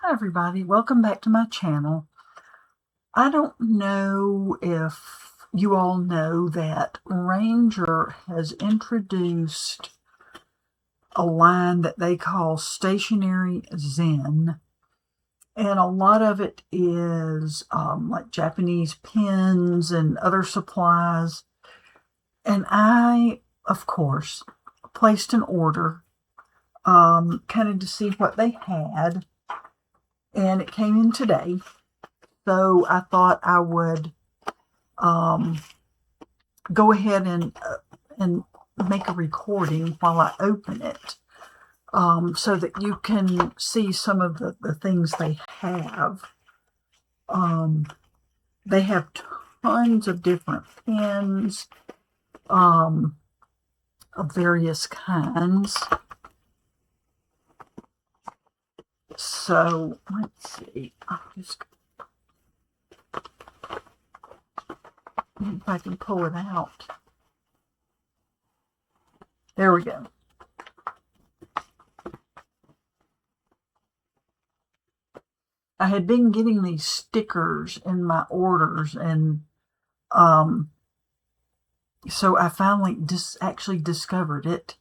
Hi everybody, welcome back to my channel. I don't know if you all know that Ranger has introduced a line that they call Stationary Zen, and a lot of it is like Japanese pens and other supplies. And I, of course, placed an order kind of to see what they had, and it came in today. So I thought I would go ahead and make a recording while I open it, so that you can see some of the things they have. They have tons of different pens of various kinds. So let's see. I'll just see if I can pull it out. There we go. I had been getting these stickers in my orders, and so I finally actually discovered it.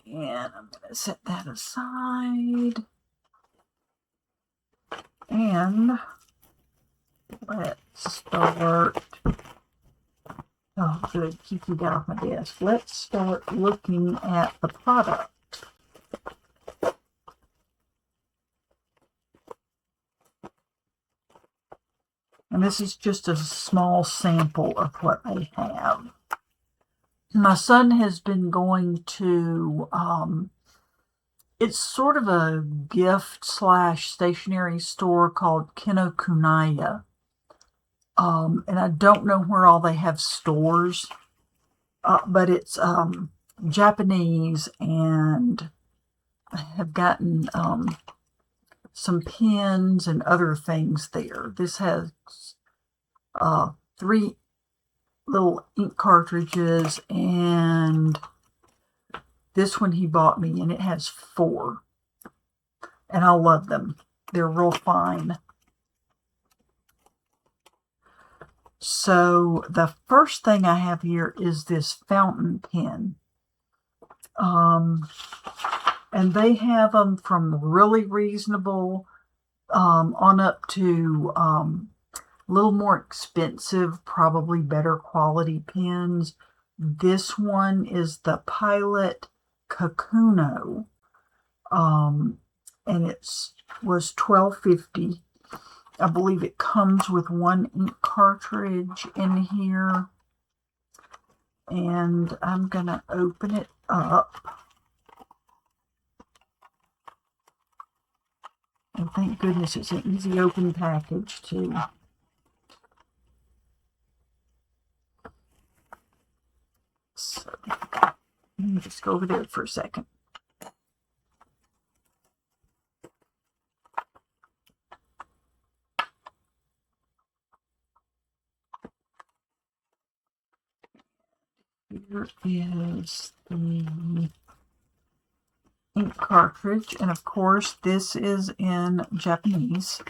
And I'm going to set that aside. And let's start. Oh, good. Keep you off my desk. Let's start looking at the product. And this is just a small sample of what they have. My son has been going to, it's sort of a gift / stationery store called Kinokuniya. And I don't know where all they have stores, but it's Japanese, and I have gotten some pens and other things there. This has 3 little ink cartridges, and this one he bought me, and it has 4. And I love them. They're real fine. So the first thing I have here is this fountain pen. And they have them from really reasonable on up to a little more expensive, probably better quality pens. This one is the Pilot Kakuno, and it was $12.50. I believe it comes with 1 ink cartridge in here, and I'm going to open it up. And thank goodness it's an easy open package too. So let me just go over there for a second. Here is the ink cartridge, and of course this is in Japanese.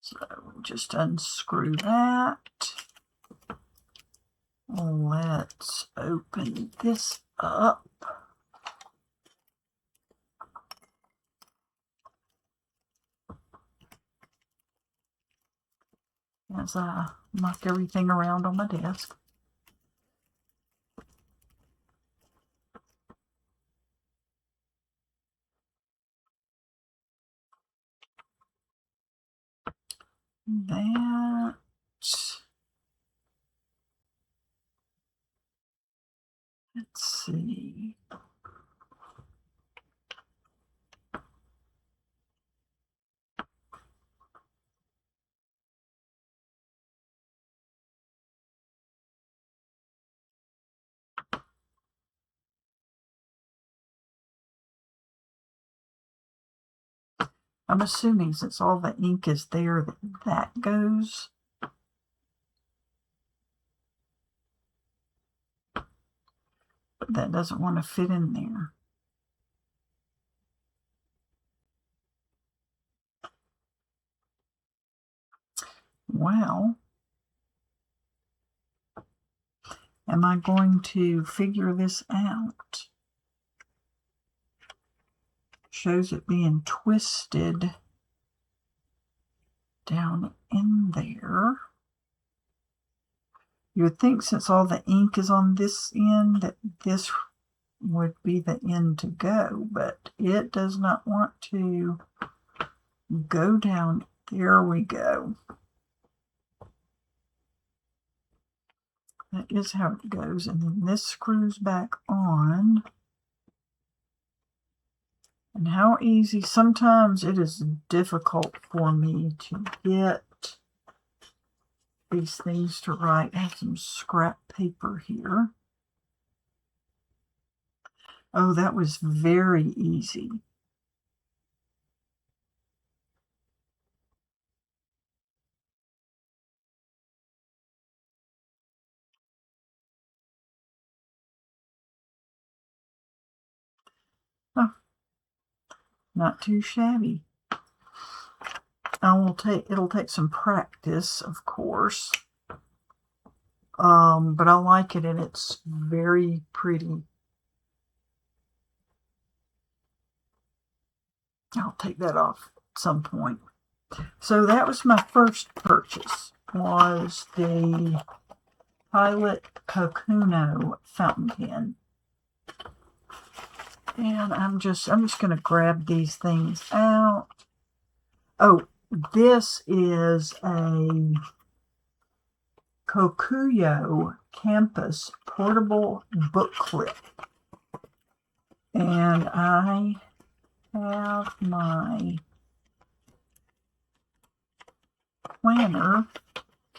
So just unscrew that. Let's open this up. As I knock everything around on my desk. That. Let's see. I'm assuming since all the ink is there that goes. But that doesn't want to fit in there. Well, am I going to figure this out? Shows it being twisted down in there. You would think since all the ink is on this end that this would be the end to go, but it does not want to go down. There we go. That is how it goes, and then this screws back on. And how easy, sometimes it is difficult for me to get these things to write. I have some scrap paper here. Oh, that was very easy. Oh, not too shabby. It'll take some practice, of course. But I like it, and it's very pretty. I'll take that off at some point. So that was my first purchase, was the Pilot Kokuno fountain pen. And I'm just going to grab these things out. Oh, this is a Kokuyo Campus portable book clip. And I have my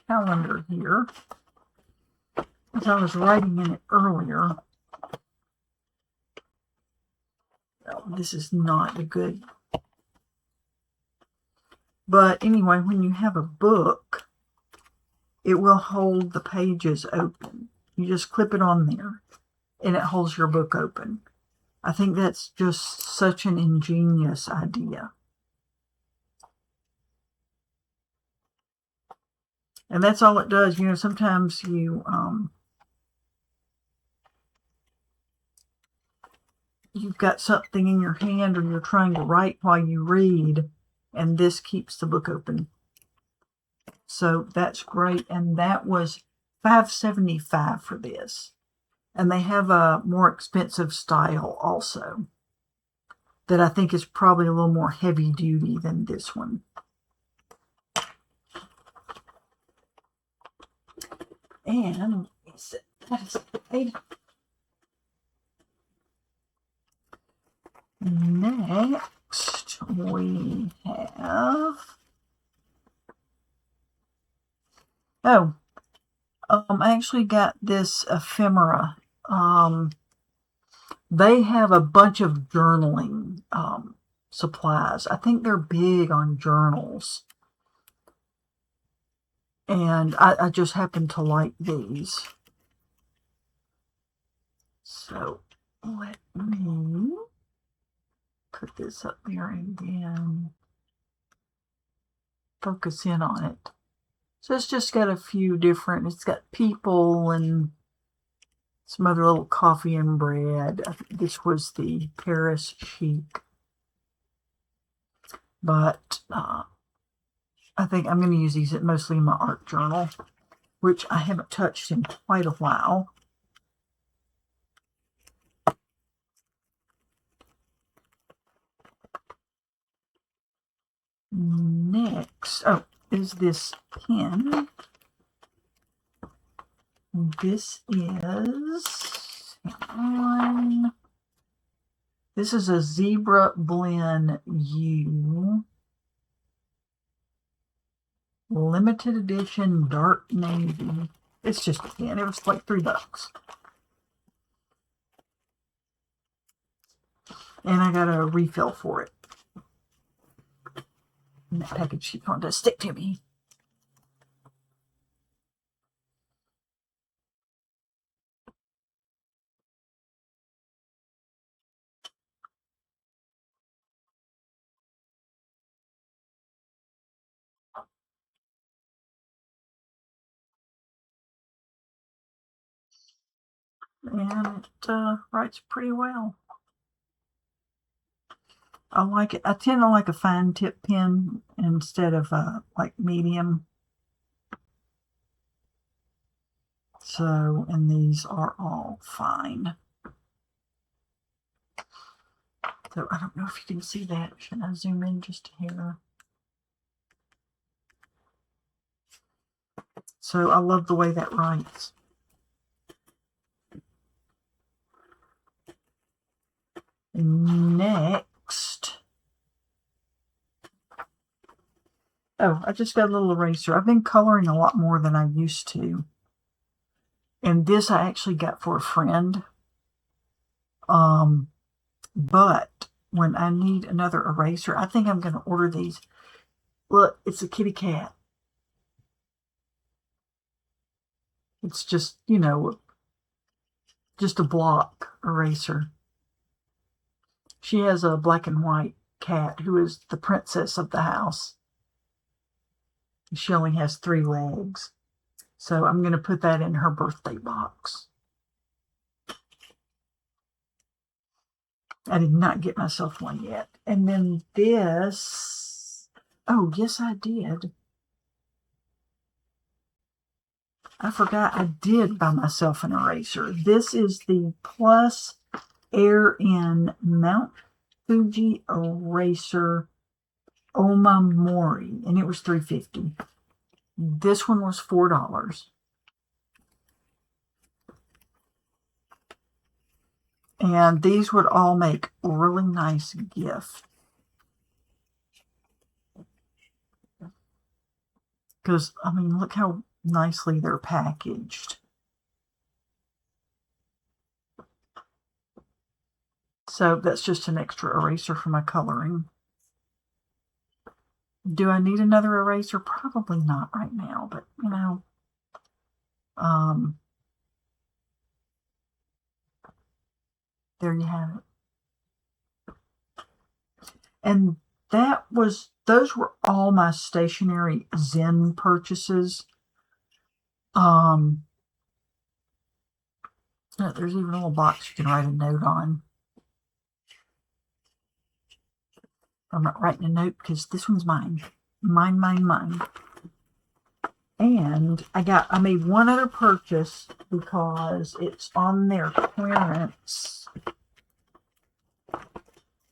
calendar here, as I was writing in it earlier. Oh, this is not a good. But anyway, when you have a book, it will hold the pages open. You just clip it on there, and it holds your book open. I think that's just such an ingenious idea. And that's all it does. You know, sometimes you've got something in your hand, or you're trying to write while you read, and this keeps the book open. So that's great. And that was $5.75 for this. And they have a more expensive style also that I think is probably a little more heavy duty than this one. And that is great. Next, we have, I actually got this ephemera. They have a bunch of journaling supplies. I think they're big on journals. And I just happen to like these. So let me put this up there and then focus in on it. So it's just got a few different, it's got people and some other little coffee and bread. I think this was the Paris Chic. But I think I'm going to use these mostly in my art journal, which I haven't touched in quite a while. Next, is this pen. This is a Zebra Blend U limited edition dark navy. It's just a pen. It was like $3. And I got a refill for it. And that package keeps on to stick to me. and it writes pretty well. I like it. I tend to like a fine tip pen instead of like medium. So, and these are all fine. So I don't know if you can see that. Should I zoom in just here? So I love the way that writes. And next, oh, I just got a little eraser. I've been coloring a lot more than I used to. And this I actually got for a friend. But when I need another eraser, I think I'm going to order these. Look, it's a kitty cat. It's just, you know, just a block eraser. She has a black and white cat who is the princess of the house. She only has 3 legs. So I'm going to put that in her birthday box. I did not get myself one yet. And then this, oh, yes, I did. I forgot I did buy myself an eraser. This is the Plus Air in Mount Fuji Eraser Omamori, and it was $3.50. This one was $4. And these would all make a really nice gift. Because, I mean, look how nicely they're packaged. So that's just an extra eraser for my coloring. Do I need another eraser? Probably not right now, but, you know, there you have it. And those were all my stationery Zen purchases. There's even a little box you can write a note on. I'm not writing a note because this one's mine. Mine. And I made one other purchase because it's on their clearance.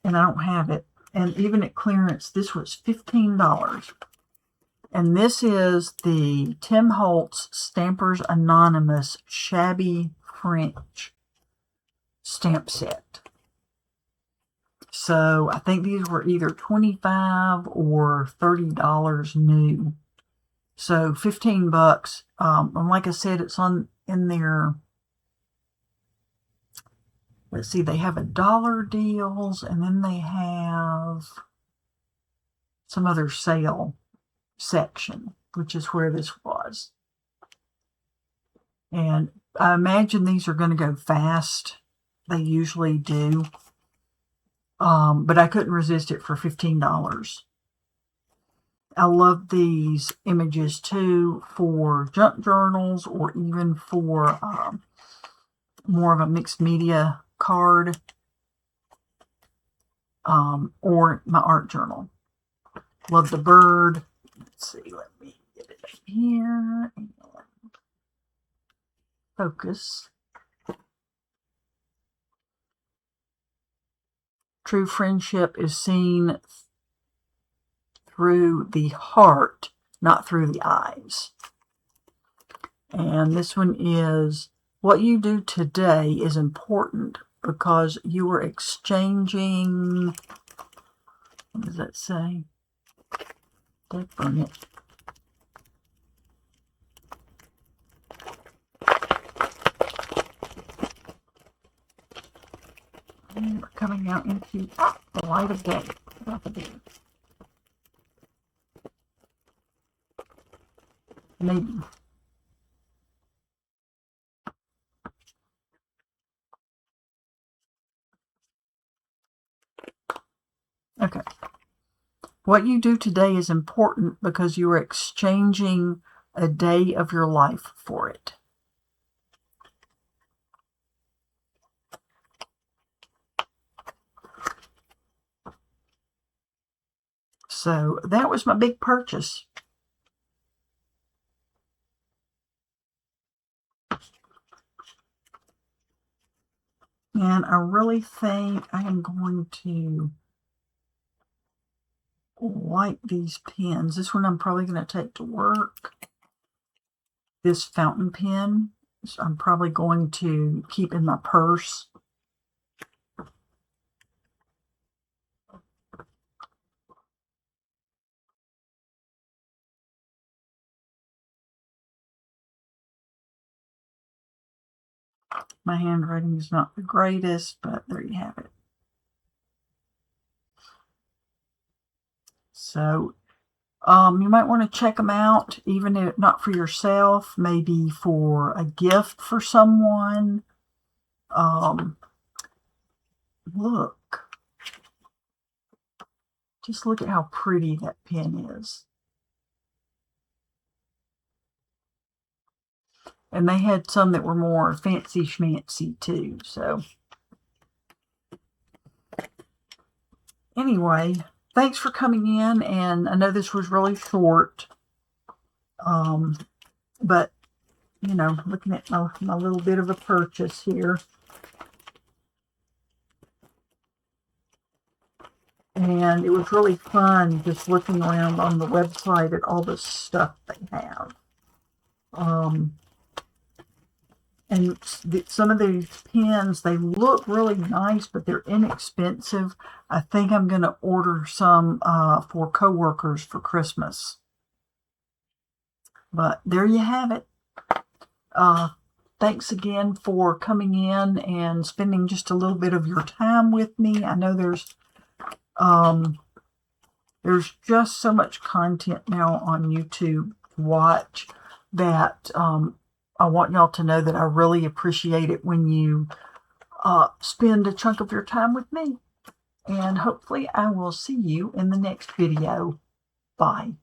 And I don't have it. And even at clearance, this was $15. And this is the Tim Holtz Stampers Anonymous Shabby French stamp set. So I think these were either $25 or $30 new. So $15. And like I said, it's in their, let's see, they have $1 deals, and then they have some other sale section, which is where this was. And I imagine these are going to go fast. They usually do. But I couldn't resist it for $15. I love these images too for junk journals, or even for more of a mixed media card, or my art journal. Love the bird. Let's see, let me get it here and focus. True friendship is seen through the heart, not through the eyes. And this one is, what you do today is important because you are exchanging, what does that say? Don't burn it. And we're coming out into the light of day. Maybe. Okay. What you do today is important because you are exchanging a day of your life for it. So that was my big purchase. And I really think I am going to like these pens. This one I'm probably going to take to work. This fountain pen, I'm probably going to keep in my purse. My handwriting is not the greatest, but there you have it. So you might want to check them out, even if not for yourself, maybe for a gift for someone. Look. Just look at how pretty that pen is. And they had some that were more fancy schmancy too. So anyway, thanks for coming in. And I know this was really short. But, you know, looking at my little bit of a purchase here. And it was really fun just looking around on the website at all the stuff they have. And some of these pens, they look really nice, but they're inexpensive. I think I'm going to order some for coworkers for Christmas. But there you have it. Thanks again for coming in and spending just a little bit of your time with me. I know there's just so much content now on YouTube to watch that I want y'all to know that I really appreciate it when you spend a chunk of your time with me. And hopefully I will see you in the next video. Bye.